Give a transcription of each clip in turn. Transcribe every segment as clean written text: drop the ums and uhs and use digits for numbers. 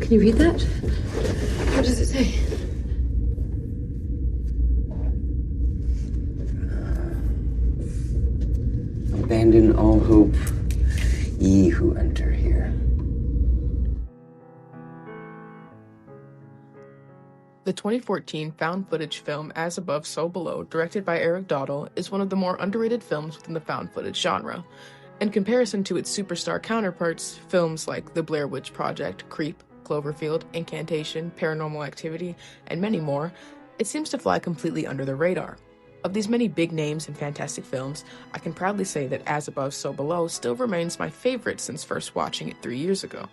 Can you read that? What does it say? Abandon all hope, ye who enter here. The 2014 found footage film As Above, So Below, directed by Eric Dowdle, is one of the more underrated films within the found footage genre. In comparison to its superstar counterparts, films like The Blair Witch Project, Creep, Cloverfield, Incantation, Paranormal Activity, and many more, it seems to fly completely under the radar. Of these many big names and fantastic films, I can proudly say that As Above, So Below still remains my favorite since first watching it 3 years ago.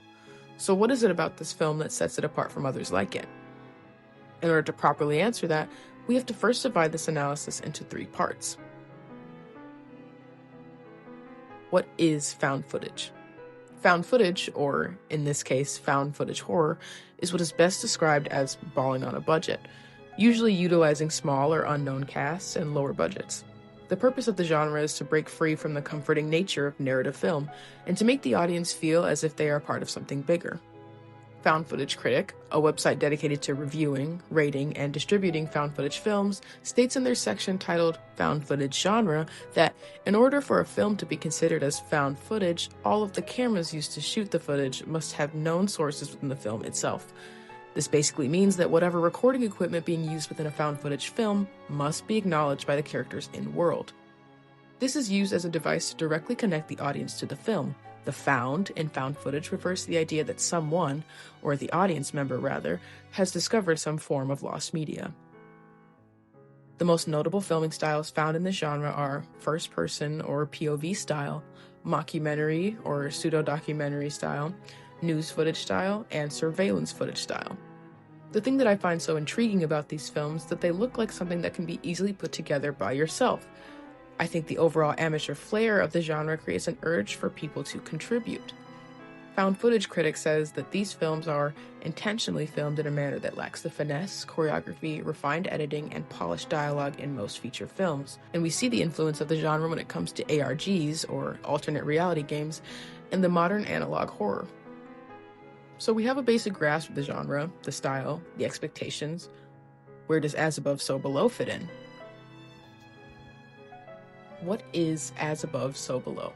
So what is it about this film that sets it apart from others like it? In order to properly answer that, we have to first divide this analysis into 3 parts. What is found footage? Found footage, or in this case, found footage horror, is what is best described as balling on a budget, usually utilizing small or unknown casts and lower budgets. The purpose of the genre is to break free from the comforting nature of narrative film and to make the audience feel as if they are part of something bigger. Found Footage Critic, a website dedicated to reviewing, rating, and distributing found footage films, states in their section titled Found Footage Genre that in order for a film to be considered as found footage, all of the cameras used to shoot the footage must have known sources within the film itself. This basically means that whatever recording equipment being used within a found footage film must be acknowledged by the characters in-world. This is used as a device to directly connect the audience to the film. The found in found footage refers to the idea that someone, or the audience member rather, has discovered some form of lost media. The most notable filming styles found in this genre are first-person or POV style, mockumentary or pseudo-documentary style, news footage style, and surveillance footage style. The thing that I find so intriguing about these films is that they look like something that can be easily put together by yourself. I think the overall amateur flair of the genre creates an urge for people to contribute. Found Footage Critic says that these films are intentionally filmed in a manner that lacks the finesse, choreography, refined editing, and polished dialogue in most feature films. And we see the influence of the genre when it comes to ARGs, or alternate reality games, and the modern analog horror. So we have a basic grasp of the genre, the style, the expectations. Where does As Above, So Below fit in? What is As Above, So Below?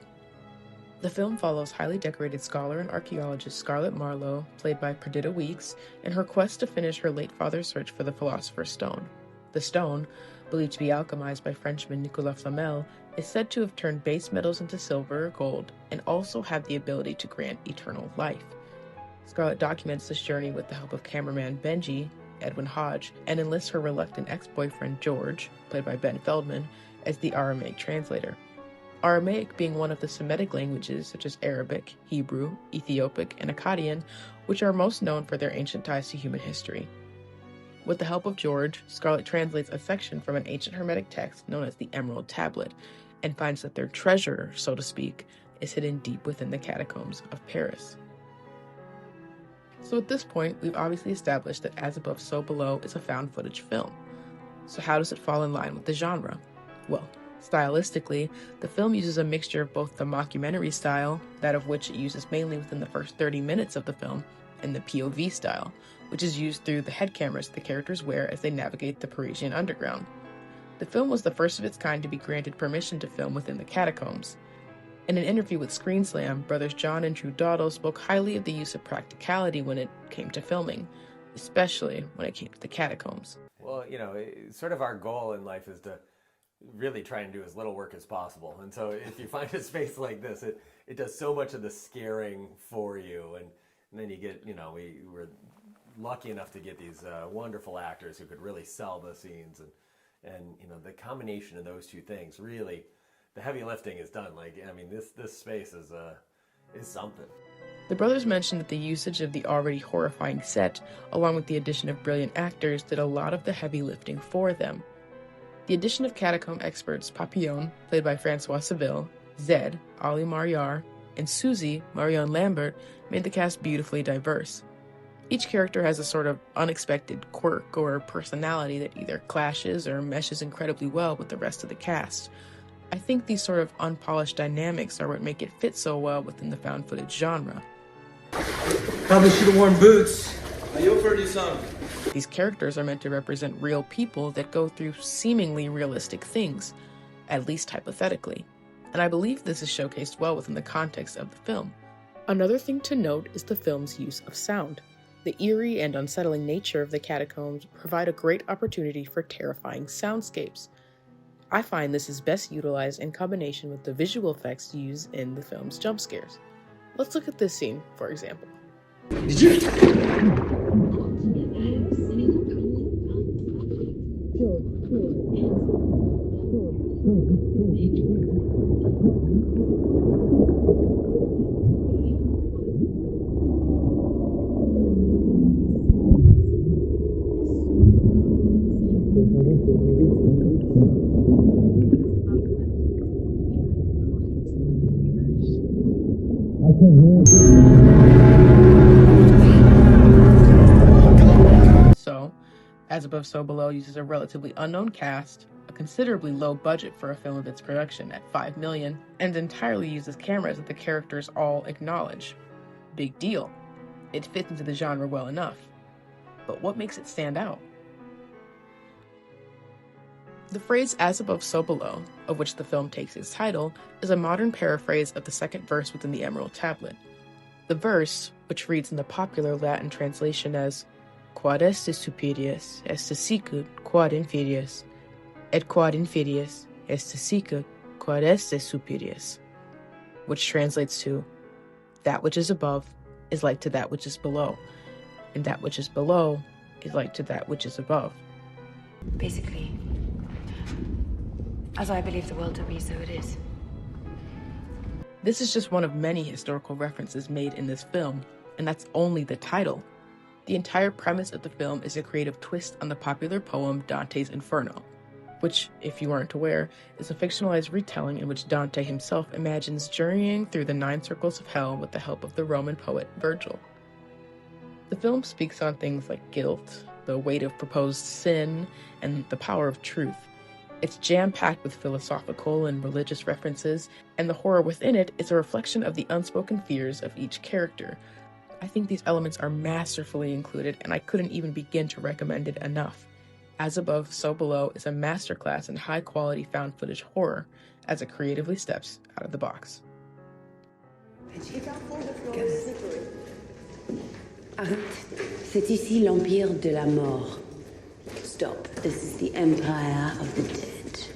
The film follows highly decorated scholar and archaeologist Scarlett Marlowe, played by Perdita Weeks, in her quest to finish her late father's search for the Philosopher's Stone. The stone, believed to be alchemized by Frenchman Nicolas Flamel, is said to have turned base metals into silver or gold, and also have the ability to grant eternal life. Scarlett documents this journey with the help of cameraman Benji, Edwin Hodge, and enlists her reluctant ex-boyfriend George, played by Ben Feldman, as the Aramaic translator. Aramaic being one of the Semitic languages such as Arabic, Hebrew, Ethiopic, and Akkadian, which are most known for their ancient ties to human history. With the help of George, Scarlett translates a section from an ancient Hermetic text known as the Emerald Tablet, and finds that their treasure, so to speak, is hidden deep within the catacombs of Paris. So at this point, we've obviously established that As Above, So Below is a found footage film. So how does it fall in line with the genre? Well, stylistically, the film uses a mixture of both the mockumentary style, that of which it uses mainly within the first 30 minutes of the film, and the POV style, which is used through the head cameras the characters wear as they navigate the Parisian underground. The film was the first of its kind to be granted permission to film within the catacombs. In an interview with ScreenSlam, brothers John and Drew Dowdle spoke highly of the use of practicality when it came to filming, especially when it came to the catacombs. Well, sort of our goal in life is to really try and do as little work as possible. And so if you find a space like this, it does so much of the scaring for you. And then you get, we were lucky enough to get these wonderful actors who could really sell the scenes. And the combination of those two things, really, the heavy lifting is done. This space is something. The brothers mentioned that the usage of the already horrifying set, along with the addition of brilliant actors, did a lot of the heavy lifting for them. The addition of catacomb experts Papillon, played by Francois Seville, Zed, Ali Mariar, and Susie, Marion Lambert, made the cast beautifully diverse. Each character has a sort of unexpected quirk or personality that either clashes or meshes incredibly well with the rest of the cast. I think these sort of unpolished dynamics are what make it fit so well within the found footage genre. Probably should have worn boots. You'll do some. These characters are meant to represent real people that go through seemingly realistic things, at least hypothetically. And I believe this is showcased well within the context of the film. Another thing to note is the film's use of sound. The eerie and unsettling nature of the catacombs provide a great opportunity for terrifying soundscapes. I find this is best utilized in combination with the visual effects used in the film's jump scares. Let's look at this scene, for example. Did you? So, As Above, So Below uses a relatively unknown cast, a considerably low budget for a film of its production at $5 million, and entirely uses cameras that the characters all acknowledge. Big deal. It fits into the genre well enough. But what makes it stand out? The phrase "as above, so below," of which the film takes its title, is a modern paraphrase of the second verse within the Emerald Tablet. The verse, which reads in the popular Latin translation as "Quod est superius est sicut quod inferius, et quod inferius est sicut quod est superius," which translates to, "That which is above is like to that which is below, and that which is below is like to that which is above." Basically, as I believe the world to be, so it is. This is just one of many historical references made in this film, and that's only the title. The entire premise of the film is a creative twist on the popular poem Dante's Inferno, which, if you aren't aware, is a fictionalized retelling in which Dante himself imagines journeying through the 9 circles of hell with the help of the Roman poet Virgil. The film speaks on things like guilt, the weight of proposed sin, and the power of truth. It's jam-packed with philosophical and religious references, and the horror within it is a reflection of the unspoken fears of each character. I think these elements are masterfully included, and I couldn't even begin to recommend it enough. As Above, So Below is a masterclass in high-quality found footage horror as it creatively steps out of the box. Arrête. C'est ici l'Empire de la Mort. Stop. This is the Empire of the Dead.